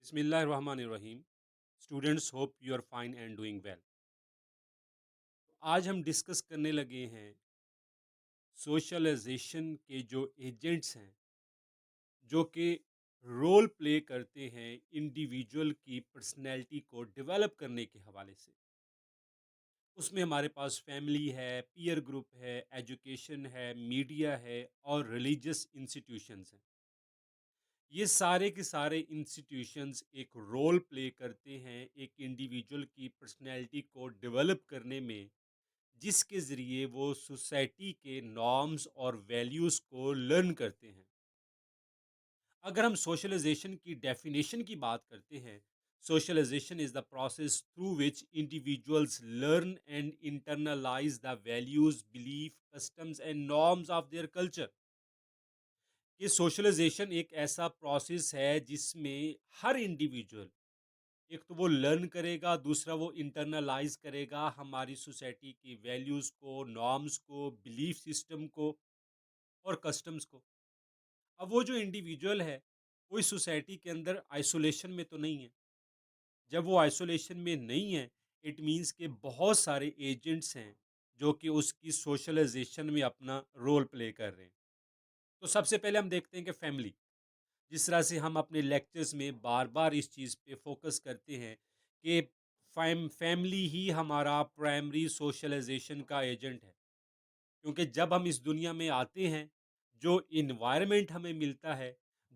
बिस्मिल्लाहिर्रहमानिर्रहीम। Students hope you are fine and doing well. आज हम डिस्कस करने लगे हैं सोशलाइजेशन के जो एजेंट्स हैं, जो कि रोल प्ले करते हैं इंडिविजुअल की पर्सनैलिटी को डेवलप करने के हवाले से। उसमें हमारे पास फैमिली है, पीयर ग्रुप है, एजुकेशन है, मीडिया है और रिलीजियस इंस्टीट्यूशंस हैं। ये सारे के सारे इंस्टीट्यूशंस एक रोल प्ले करते हैं एक इंडिविजुअल की पर्सनैलिटी को डेवलप करने में, जिसके ज़रिए वो सोसाइटी के नॉर्म्स और वैल्यूज़ को लर्न करते हैं। अगर हम सोशलाइजेशन की डेफिनेशन की बात करते हैं, socialisation is the process through which individuals learn and internalise the values, belief, customs and norms of their culture. ये सोशलाइजेशन एक ऐसा प्रोसेस है जिसमें हर इंडिविजुअल, एक तो वो लर्न करेगा, दूसरा वो इंटरनलाइज करेगा हमारी सोसाइटी की वैल्यूज़ को, नॉर्म्स को, बिलीफ सिस्टम को और कस्टम्स को। अब वो जो इंडिविजुअल है, वो इस सोसाइटी के अंदर आइसोलेशन में तो नहीं है। जब वो आइसोलेशन में नहीं है, इट मीन्स कि बहुत सारे एजेंट्स हैं जो कि उसकी सोशलाइजेशन में अपना रोल प्ले कर रहे हैं। तो सबसे पहले हम देखते हैं कि फैमिली, जिस तरह से हम अपने लेक्चर्स में बार बार इस चीज़ पे फोकस करते हैं कि फैमिली ही हमारा प्राइमरी सोशलाइजेशन का एजेंट है। क्योंकि जब हम इस दुनिया में आते हैं, जो इन्वायरमेंट हमें मिलता है,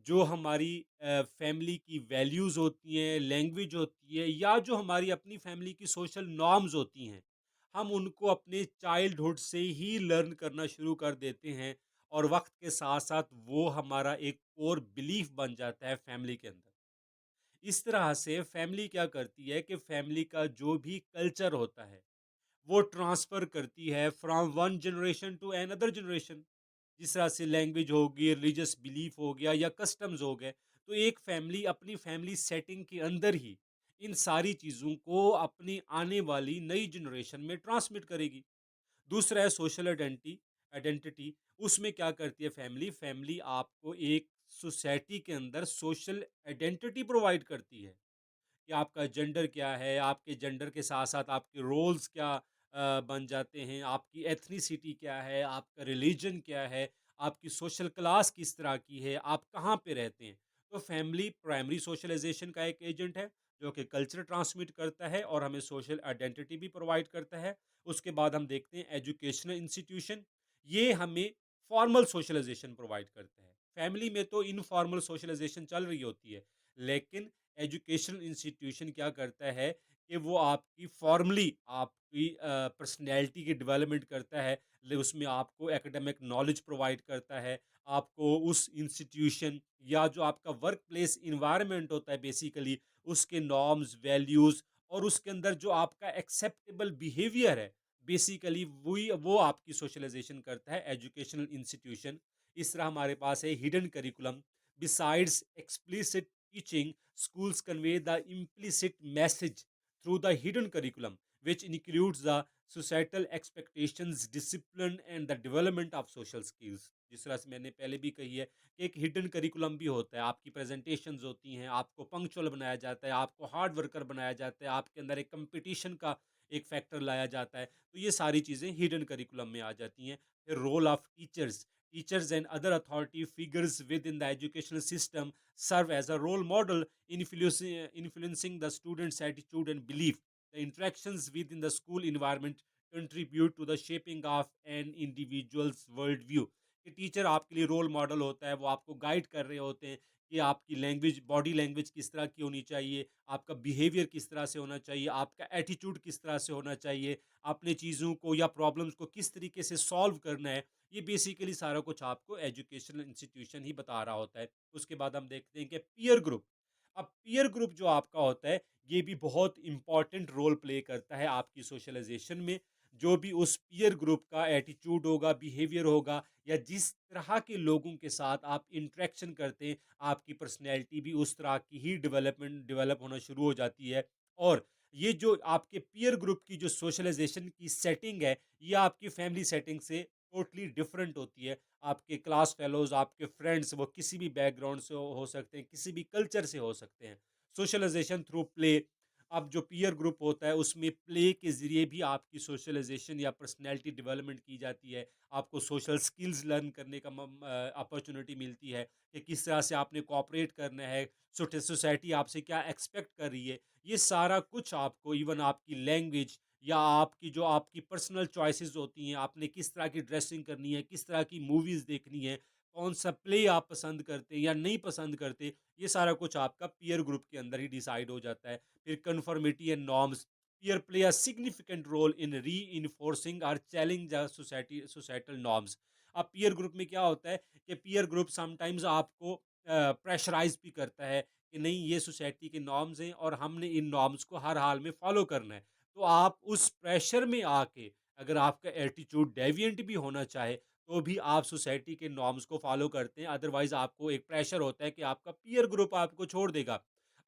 जो हमारी फैमिली की वैल्यूज़ होती हैं, लैंग्वेज होती है, या जो हमारी अपनी फैमिली की सोशल नॉर्म्स होती हैं, हम उनको अपने चाइल्डहुड से ही लर्न करना शुरू कर देते हैं और वक्त के साथ साथ वो हमारा एक कोर बिलीफ बन जाता है फैमिली के अंदर। इस तरह से फैमिली क्या करती है कि फैमिली का जो भी कल्चर होता है, वो ट्रांसफर करती है from one generation to another generation. जिस तरह से लैंग्वेज होगी, रिलीजियस बिलीफ हो गया या कस्टम्स हो गए, तो एक फैमिली अपनी फैमिली सेटिंग के अंदर ही इन सारी चीज़ों को अपनी आने वाली नई जनरेशन में ट्रांसमिट करेगी। दूसरा है सोशल आइडेंटिटी। आइडेंटिटी उसमें क्या करती है फैमिली? फैमिली आपको एक सोसाइटी के अंदर सोशल आइडेंटिटी प्रोवाइड करती है कि आपका जेंडर क्या है, आपके जेंडर के साथ-साथ आपके रोल्स क्या बन जाते हैं, आपकी एथनिसिटी क्या है, आपका रिलीजन क्या है, आपकी सोशल क्लास किस तरह की है, आप कहाँ पे रहते हैं। तो फैमिली प्राइमरी सोशलाइजेशन का एक एजेंट है, जो कि कल्चर ट्रांसमिट करता है और हमें सोशल आइडेंटिटी भी प्रोवाइड करता है। उसके बाद हम देखते हैं एजुकेशनल इंस्टीट्यूशन, ये हमें फॉर्मल सोशलाइजेशन प्रोवाइड करता है। फैमिली में तो इनफॉर्मल सोशलाइजेशन चल रही होती है, लेकिन एजुकेशनल इंस्टीट्यूशन क्या करता है कि वो आपकी फॉर्मली आपकी पर्सनैलिटी की डेवलपमेंट करता है। उसमें आपको एकेडमिक नॉलेज प्रोवाइड करता है, आपको उस इंस्टीट्यूशन या जो आपका वर्क प्लेस इन्वायरमेंट होता है बेसिकली, उसके नॉर्म्स, वैल्यूज़ और उसके अंदर जो आपका एक्सेप्टेबल बिहेवियर है, बेसिकली वही वो आपकी सोशलाइजेशन करता है एजुकेशनल इंस्टीट्यूशन। इस तरह हमारे पास है hidden curriculum. Besides explicit teaching, schools convey the implicit message through the hidden curriculum, which includes the societal expectations, discipline, and the development of social skills. जिस तरह से मैंने पहले भी कही है कि एक हिडन करिकुलम भी होता है, आपकी प्रेजेंटेशंस होती हैं, आपको पंक्चुअल बनाया जाता है, आपको हार्ड वर्कर बनाया जाता है, आपके अंदर एक कंपटीशन का एक फैक्टर लाया जाता है। तो ये सारी चीज़ें हिडन करिकुलम में आ जाती हैं। फिर role of teachers, teachers and other authority figures within the educational system serve as a role model, influencing the students' attitude and belief. The interactions within the school environment contribute to the shaping of an individual's worldview. कि teacher आपके लिए role model होता है, वो आपको guide कर रहे होते हैं कि आपकी लैंग्वेज, बॉडी लैंग्वेज किस तरह की होनी चाहिए, आपका बिहेवियर किस तरह से होना चाहिए, आपका एटीट्यूड किस तरह से होना चाहिए, आपने चीज़ों को या प्रॉब्लम्स को किस तरीके से सॉल्व करना है। ये बेसिकली सारा कुछ आपको एजुकेशनल इंस्टीट्यूशन ही बता रहा होता है। उसके बाद हम देखते हैं कि पीयर ग्रुप। अब पीयर ग्रुप जो आपका होता है, ये भी बहुत इंपॉर्टेंट रोल प्ले करता है आपकी सोशलाइजेशन में। जो भी उस पीयर ग्रुप का एटीट्यूड होगा, बिहेवियर होगा, या जिस तरह के लोगों के साथ आप इंटरेक्शन करते हैं, आपकी पर्सनैलिटी भी उस तरह की ही डेवलप होना शुरू हो जाती है। और ये जो आपके पीयर ग्रुप की जो सोशलाइजेशन की सेटिंग है, ये आपकी फैमिली सेटिंग से टोटली डिफरेंट होती है। आपके क्लास फेलोज, आपके फ्रेंड्स, वो किसी भी बैकग्राउंड से हो सकते हैं, किसी भी कल्चर से हो सकते हैं। Socialisation through play. अब जो पीयर ग्रुप होता है उसमें प्ले के ज़रिए भी आपकी सोशलाइजेशन या पर्सनैलिटी डेवलपमेंट की जाती है। आपको सोशल स्किल्स लर्न करने का अपॉर्चुनिटी मिलती है कि किस तरह से आपने कोऑपरेट करना है, सोसाइटी आपसे क्या एक्सपेक्ट कर रही है। ये सारा कुछ आपको, इवन आपकी लैंग्वेज या आपकी जो आपकी पर्सनल चॉइसेस होती हैं, आपने किस तरह की ड्रेसिंग करनी है, किस तरह की मूवीज़ देखनी है, कौन सा प्ले आप पसंद करते हैं या नहीं पसंद करते, ये सारा कुछ आपका पीयर ग्रुप के अंदर ही डिसाइड हो जाता है। फिर conformity and norms, peer play a significant role in reinforcing और चैलेंज सोसाइटल नॉर्म्स। अब पीयर ग्रुप में क्या होता है कि पीयर ग्रुप समटाइम्स आपको प्रेशराइज भी करता है कि नहीं, ये सोसाइटी के नॉर्म्स हैं और हमने इन नॉर्म्स को हर हाल में फॉलो करना है। तो आप उस प्रेशर में आके, अगर आपका एटीट्यूड डेविएंट भी होना चाहे, तो भी आप सोसाइटी के नॉर्म्स को फॉलो करते हैं। अदरवाइज आपको एक प्रेशर होता है कि आपका पीयर ग्रुप आपको छोड़ देगा।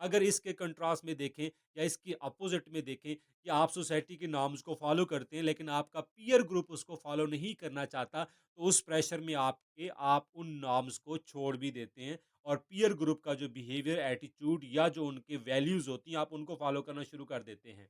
अगर इसके कंट्रास्ट में देखें या इसके अपोजिट में देखें कि आप सोसाइटी के नॉर्म्स को फॉलो करते हैं लेकिन आपका पीयर ग्रुप उसको फॉलो नहीं करना चाहता, तो उस प्रेशर में आपके आप उन नॉर्म्स को छोड़ भी देते हैं और पीयर ग्रुप का जो बिहेवियर, एटीट्यूड या जो उनके वैल्यूज होती हैं, आप उनको फॉलो करना शुरू कर देते हैं।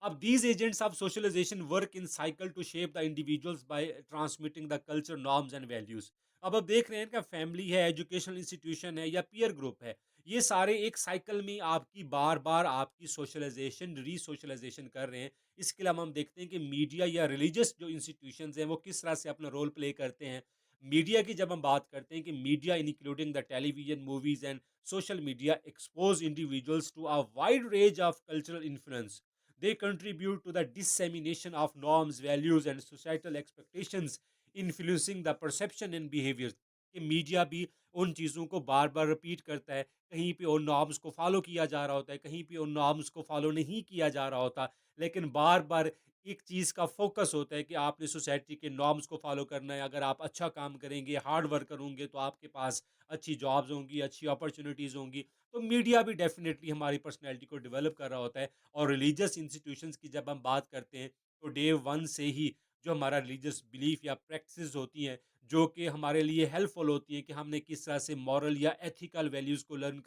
अब these agents of socialization work in cycle to shape the individuals by transmitting the culture, norms and values. अब आप देख रहे हैं कि फैमिली है, एजुकेशनल इंस्टीट्यूशन है या पीयर ग्रुप है, ये सारे एक साइकिल में आपकी बार बार आपकी सोशलाइजेशन, रीसोशलाइजेशन कर रहे हैं। इसके अलावा हम देखते हैं कि मीडिया या रिलीजियस जो इंस्टीट्यूशंस हैं वो किस तरह से अपना रोल प्ले करते हैं। मीडिया की जब हम बात करते हैं कि media including the television, movies and social media expose individuals to a wide range of cultural influence. They contribute to the dissemination of norms, values, and societal expectations, influencing the perception and behaviors. कि media भी उन चीज़ों को बार बार repeat करता है, कहीं पे उन नॉर्म्स को फॉलो किया जा रहा होता है, कहीं पे उन नॉर्म्स को फॉलो नहीं किया जा रहा होता, लेकिन बार बार एक चीज़ का फोकस होता है कि आपने सोसाइटी के नॉर्म्स को फॉलो करना है। अगर आप अच्छा काम करेंगे, हार्ड वर्क करोगे, तो आपके पास अच्छी जॉब्स होंगी, अच्छी अपॉर्चुनिटीज़ होंगी। तो मीडिया भी डेफिनेटली हमारी पर्सनैलिटी को डेवलप कर रहा होता है। और रिलीजियस इंस्टीट्यूशंस की जब हम बात करते हैं, तो डे वन से ही जो हमारा रिलीजियस बिलीफ या प्रैक्टिसेस होती हैं, जो कि हमारे लिए हेल्पफुल होती हैं कि हमने किस तरह से मॉरल या एथिकल वैल्यूज़ को लर्न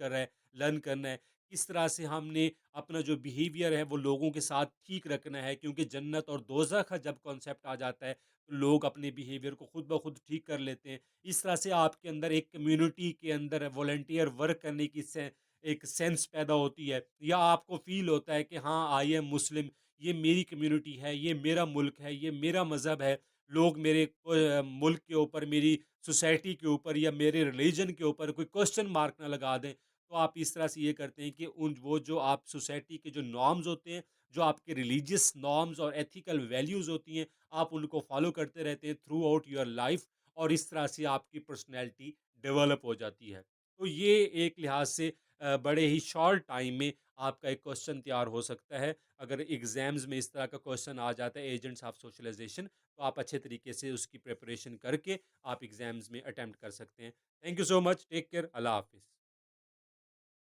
करना है, किस तरह से हमने अपना जो बिहेवियर है वो लोगों के साथ ठीक रखना है, क्योंकि जन्नत और दोज़ख का जब कॉन्सेप्ट आ जाता है, तो लोग अपने बिहेवियर को खुद ब खुद ठीक कर लेते हैं। इस तरह से आपके अंदर एक कम्युनिटी के अंदर वॉलंटियर वर्क करने की एक सेंस पैदा होती है, या आपको फील होता है कि हाँ, आई एम मुस्लिम, ये मेरी कम्युनिटी है, ये मेरा मुल्क है, ये मेरा मज़हब है। लोग मेरे मुल्क के ऊपर, मेरी सोसाइटी के ऊपर या मेरे रिलीजन के ऊपर कोई क्वेश्चन मार्क ना लगा दें। तो आप इस तरह से ये करते हैं कि उन वो जो आप सोसाइटी के जो नॉर्म्स होते हैं, जो आपके रिलीजियस नॉर्म्स और एथिकल वैल्यूज़ होती हैं, आप उनको फॉलो करते रहते हैं थ्रू आउट योर लाइफ, और इस तरह से आपकी पर्सनैलिटी डेवलप हो जाती है। तो ये एक लिहाज से बड़े ही शॉर्ट टाइम में आपका एक क्वेश्चन तैयार हो सकता है। अगर एग्जाम्स में इस तरह का क्वेश्चन आ जाता है, एजेंट्स ऑफ सोशलाइजेशन, तो आप अच्छे तरीके से उसकी प्रिपरेशन करके आप एग्जाम्स में अटेम्प्ट कर सकते हैं। Thank you so much, take care, अल्लाह हाफिज़।